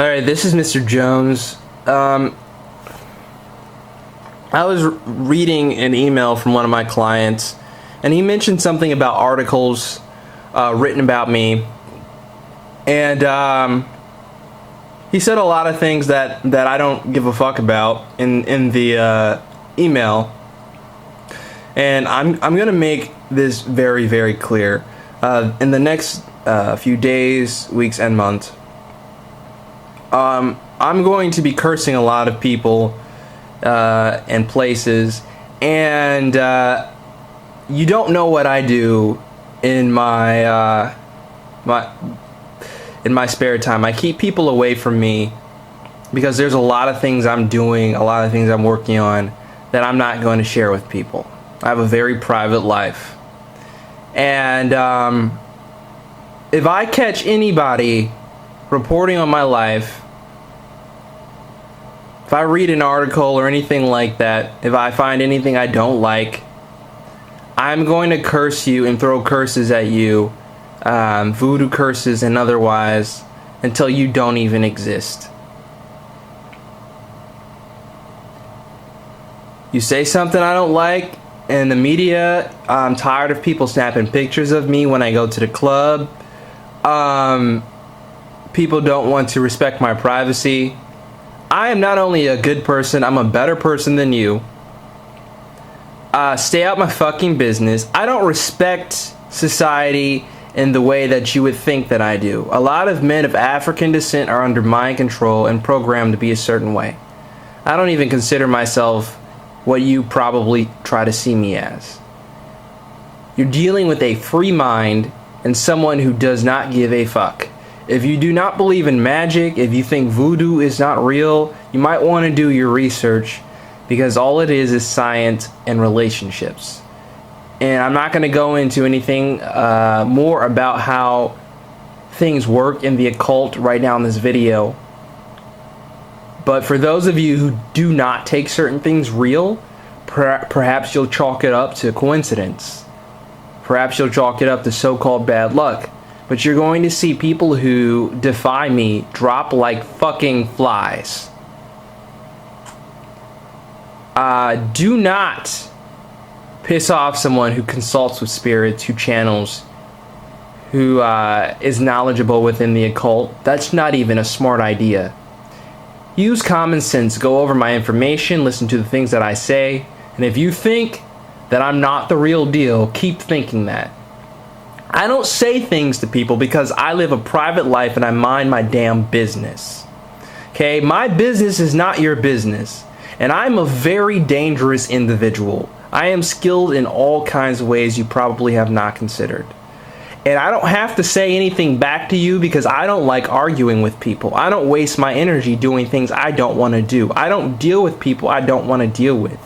Alright, this is Mr. Jones. I was reading an email from one of my clients, and he mentioned something about articles written about me, and he said a lot of things that I don't give a fuck about in the email, and I'm gonna make this very, very clear. In the next few days, weeks, and months, I'm going to be cursing a lot of people and places, and you don't know what I do in my spare time. I keep people away from me because there's a lot of things I'm doing, a lot of things I'm working on that I'm not going to share with people. I have a very private life, and if I catch anybody reporting on my life, if I read an article or anything like that, if I find anything I don't like, I'm going to curse you and throw curses at you, voodoo curses and otherwise, until you don't even exist. You say something I don't like in the media, I'm tired of people snapping pictures of me when I go to the club. People don't want to respect my privacy. I am not only a good person, I'm a better person than you. Stay out my fucking business. I don't respect society in the way that you would think that I do. A lot of men of African descent are under mind control and programmed to be a certain way. I don't even consider myself what you probably try to see me as. You're dealing with a free mind and someone who does not give a fuck. If you do not believe in magic, if you think voodoo is not real, you might want to do your research, because all it is science and relationships. And I'm not going to go into anything more about how things work in the occult right now in this video. But for those of you who do not take certain things real, perhaps you'll chalk it up to coincidence. Perhaps you'll chalk it up to so-called bad luck. But you're going to see people who defy me drop like fucking flies. Do not piss off someone who consults with spirits, who channels, who is knowledgeable within the occult. That's not even a smart idea. Use common sense. Go over my information, listen to the things that I say, and if you think that I'm not the real deal, keep thinking that. I don't say things to people because I live a private life and I mind my damn business. Okay, my business is not your business. And I'm a very dangerous individual. I am skilled in all kinds of ways you probably have not considered. And I don't have to say anything back to you because I don't like arguing with people. I don't waste my energy doing things I don't want to do. I don't deal with people I don't want to deal with.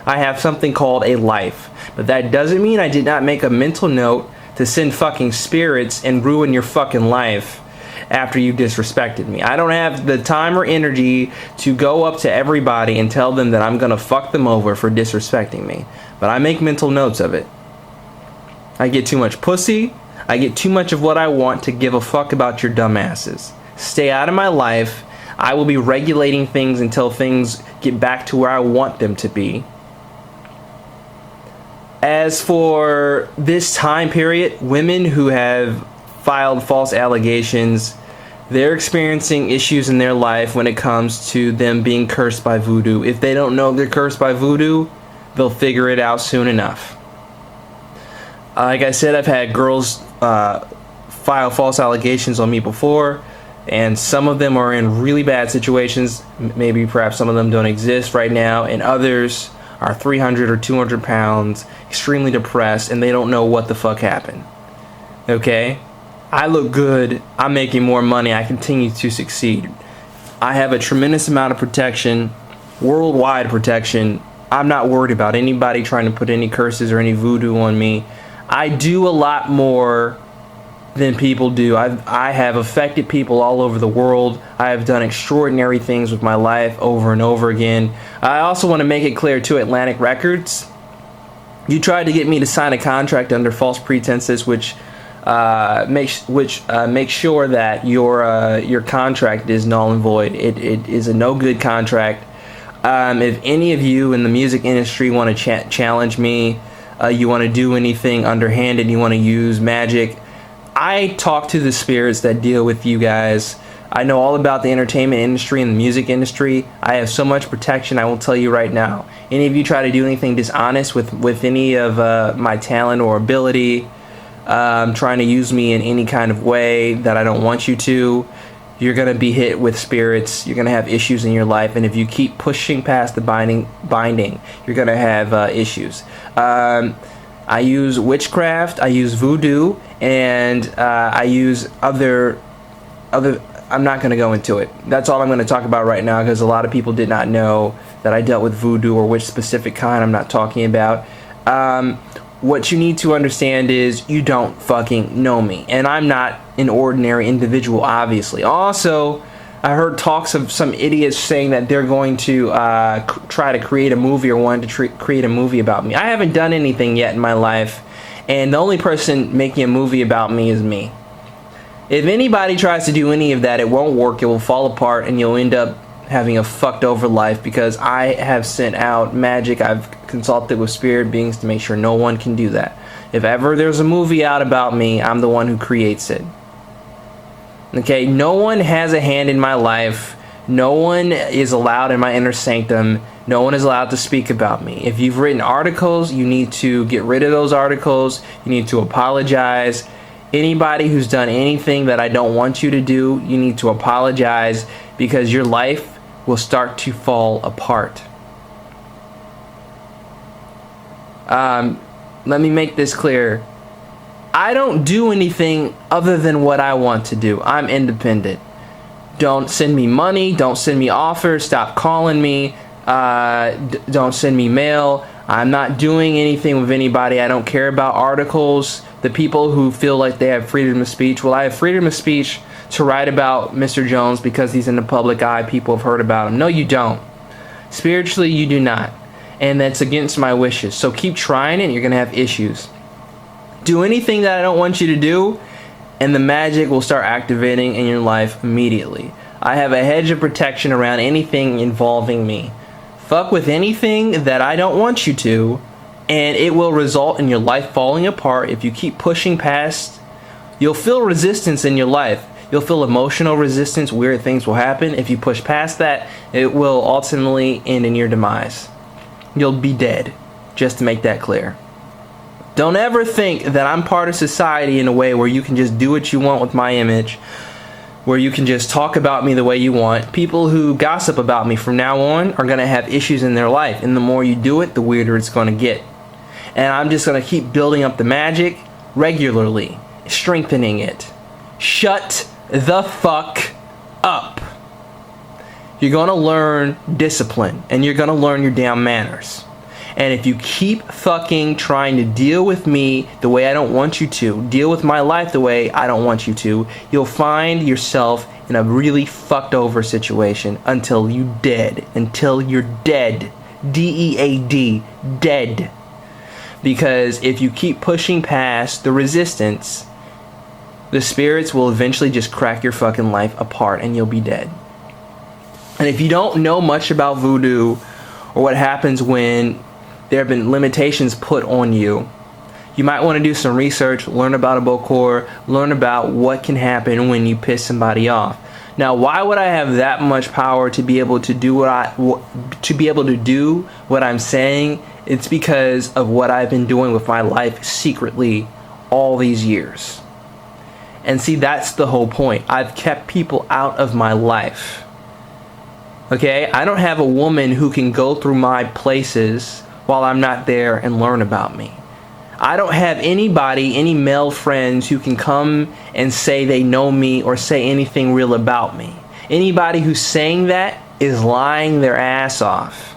I have something called a life. But that doesn't mean I did not make a mental note to send fucking spirits and ruin your fucking life after you disrespected me. I don't have the time or energy to go up to everybody and tell them that I'm gonna fuck them over for disrespecting me. But I make mental notes of it. I get too much pussy. I get too much of what I want to give a fuck about your dumbasses. Stay out of my life. I will be regulating things until things get back to where I want them to be. As for this time period, women who have filed false allegations, they're experiencing issues in their life when it comes to them being cursed by voodoo. If they don't know they're cursed by voodoo, they'll figure it out soon enough. Like I said, I've had girls file false allegations on me before, and some of them are in really bad situations. Maybe perhaps some of them don't exist right now, and others are 300 or 200 pounds, extremely depressed, and they don't know what the fuck happened. Okay? I look good. I'm making more money. I continue to succeed. I have a tremendous amount of protection, worldwide protection. I'm not worried about anybody trying to put any curses or any voodoo on me. I do a lot more than people do. I have affected people all over the world. I have done extraordinary things with my life over and over again. I also want to make it clear to Atlantic Records, you tried to get me to sign a contract under false pretenses, which make sure that your contract is null and void. It is a no good contract. If any of you in the music industry want to challenge me, you want to do anything underhanded, you want to use magic, I talk to the spirits that deal with you guys. I know all about the entertainment industry and the music industry. I have so much protection, I will tell you right now. Any of you try to do anything dishonest with any of my talent or ability, trying to use me in any kind of way that I don't want you to, you're going to be hit with spirits. You're going to have issues in your life. And if you keep pushing past the binding, you're going to have issues. I use witchcraft, I use voodoo, and I use other. I'm not going to go into it. That's all I'm going to talk about right now, because a lot of people did not know that I dealt with voodoo, or which specific kind I'm not talking about. What you need to understand is you don't fucking know me, and I'm not an ordinary individual, obviously. Also, I heard talks of some idiots saying that they're going to try to create a movie, or wanted to create a movie about me. I haven't done anything yet in my life, and the only person making a movie about me is me. If anybody tries to do any of that, it won't work, it will fall apart, and you'll end up having a fucked over life, because I have sent out magic. I've consulted with spirit beings to make sure no one can do that. If ever there's a movie out about me, I'm the one who creates it. Okay, no one has a hand in my life. No one is allowed in my inner sanctum. No one is allowed to speak about me. If you've written articles, you need to get rid of those articles. You need to apologize. Anybody who's done anything that I don't want you to do, you need to apologize, because your life will start to fall apart. Let me make this clear. I don't do anything other than what I want to do. I'm independent. Don't send me money. Don't send me offers. Stop calling me. Don't send me mail. I'm not doing anything with anybody. I don't care about articles. The people who feel like they have freedom of speech, well, I have freedom of speech to write about Mr. Jones because he's in the public eye. People have heard about him. No, you don't. Spiritually, you do not. And that's against my wishes. So keep trying it. You're going to have issues. Do anything that I don't want you to do, and the magic will start activating in your life immediately. I have a hedge of protection around anything involving me. Fuck with anything that I don't want you to, and it will result in your life falling apart. If you keep pushing past, you'll feel resistance in your life. You'll feel emotional resistance. Weird things will happen. If you push past that, it will ultimately end in your demise. You'll be dead, just to make that clear. Don't ever think that I'm part of society in a way where you can just do what you want with my image, where you can just talk about me the way you want. People who gossip about me from now on are going to have issues in their life, and the more you do it, the weirder it's going to get. And I'm just going to keep building up the magic regularly, strengthening it. Shut the fuck up. You're going to learn discipline, and you're going to learn your damn manners. And if you keep fucking trying to deal with me the way I don't want you to, deal with my life the way I don't want you to, you'll find yourself in a really fucked over situation until you're dead. Until you're dead. D-E-A-D. Dead. Because if you keep pushing past the resistance, the spirits will eventually just crack your fucking life apart and you'll be dead. And if you don't know much about voodoo, or what happens when there have been limitations put on you, you might want to do some research, learn about a Bokor, learn about what can happen when you piss somebody off. Now, why would I have that much power to be able to do what I'm saying? It's because of what I've been doing with my life secretly all these years. And see, that's the whole point. I've kept people out of my life. Okay? I don't have a woman who can go through my places while I'm not there and learn about me. I don't have anybody, any male friends who can come and say they know me or say anything real about me. Anybody who's saying that is lying their ass off.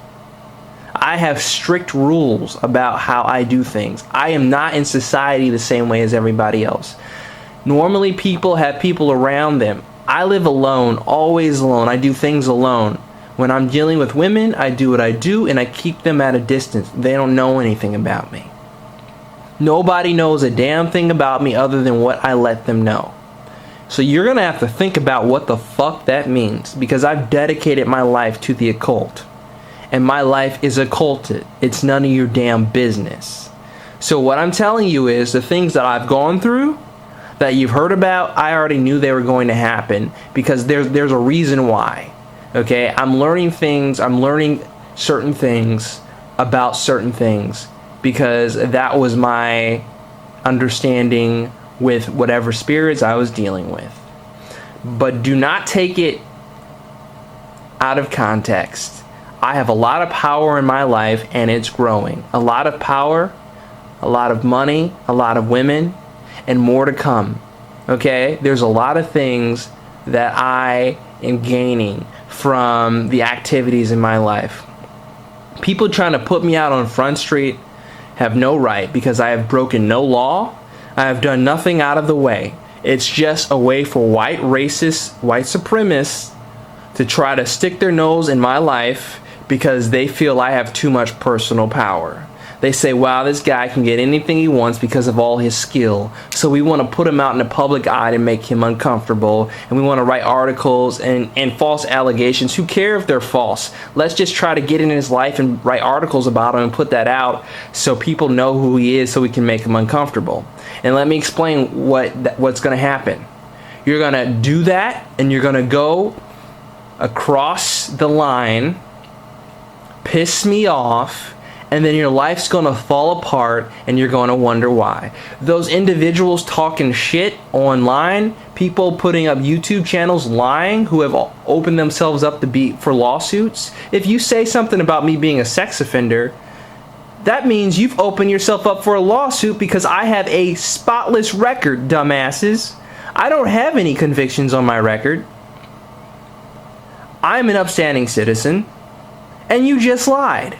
I have strict rules about how I do things. I am not in society the same way as everybody else. Normally people have people around them. I live alone, always alone. I do things alone. When I'm dealing with women, I do what I do and I keep them at a distance. They don't know anything about me. Nobody knows a damn thing about me other than what I let them know. So you're going to have to think about what the fuck that means, because I've dedicated my life to the occult. And my life is occulted. It's none of your damn business. So what I'm telling you is the things that I've gone through, that you've heard about, I already knew they were going to happen, because there's a reason why. Okay? I'm learning things. I'm learning certain things about certain things, because that was my understanding with whatever spirits I was dealing with. But do not take it out of context. I have a lot of power in my life, and it's growing. A lot of power, a lot of money, a lot of women, and more to come. Okay? There's a lot of things that I am gaining from the activities in my life. People trying to put me out on Front Street have no right, because I have broken no law. I have done nothing out of the way. It's just a way for white racists, white supremacists to try to stick their nose in my life because they feel I have too much personal power. They say, wow, this guy can get anything he wants because of all his skill. So we want to put him out in the public eye to make him uncomfortable. And we want to write articles and false allegations. Who cares if they're false? Let's just try to get in his life and write articles about him and put that out so people know who he is, so we can make him uncomfortable. And let me explain what's going to happen. You're going to do that, and you're going to go across the line, piss me off, and then your life's going to fall apart, and you're going to wonder why. Those individuals talking shit online, people putting up YouTube channels lying, who have opened themselves up to be for lawsuits. If you say something about me being a sex offender, that means you've opened yourself up for a lawsuit, because I have a spotless record, dumbasses. I don't have any convictions on my record. I'm an upstanding citizen, and you just lied.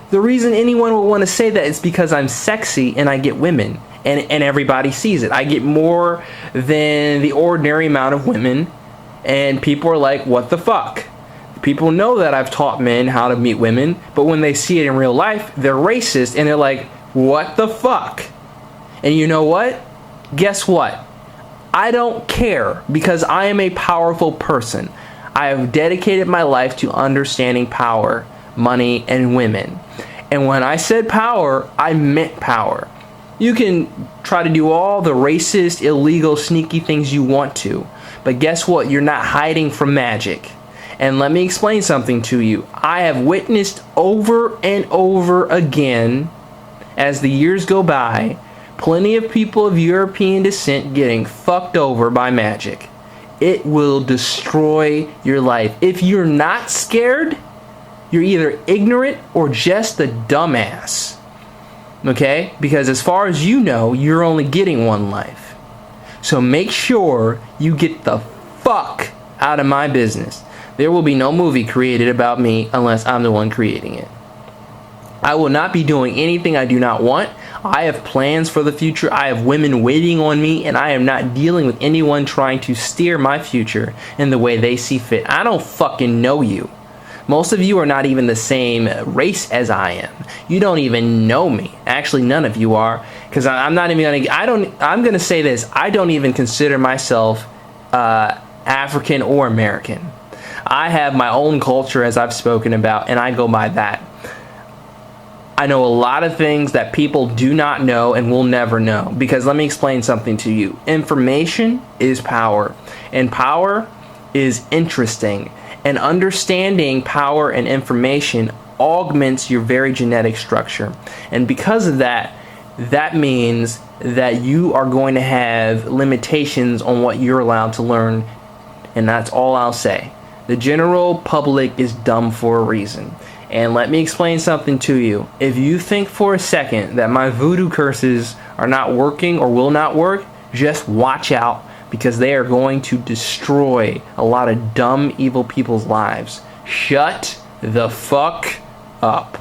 The reason anyone would want to say that is because I'm sexy and I get women, and everybody sees it. I get more than the ordinary amount of women, and people are like, what the fuck? People know that I've taught men how to meet women, but when they see it in real life, they're racist, and they're like, what the fuck? And you know what? Guess what? I don't care, because I am a powerful person. I have dedicated my life to understanding power, money, and women. And when I said power, I meant power. You can try to do all the racist, illegal, sneaky things you want to, but guess what? You're not hiding from magic. And let me explain something to you. I have witnessed over and over again, as the years go by, plenty of people of European descent getting fucked over by magic. It will destroy your life. If you're not scared, you're either ignorant or just a dumbass. Okay? Because as far as you know, you're only getting one life. So make sure you get the fuck out of my business. There will be no movie created about me unless I'm the one creating it. I will not be doing anything I do not want. I have plans for the future. I have women waiting on me, and I am not dealing with anyone trying to steer my future in the way they see fit. I don't fucking know you. Most of you are not even the same race as I am. You don't even know me. Actually, none of you are, because I'm not even gonna. I'm gonna say this. I don't even consider myself African or American. I have my own culture, as I've spoken about, and I go by that. I know a lot of things that people do not know and will never know, because let me explain something to you. Information is power, and power is interesting, and understanding power and information augments your very genetic structure. And because of that, that means that you are going to have limitations on what you're allowed to learn, and that's all I'll say. The general public is dumb for a reason. And let me explain something to you. If you think for a second that my voodoo curses are not working or will not work, just watch out, because they are going to destroy a lot of dumb, evil people's lives. Shut the fuck up.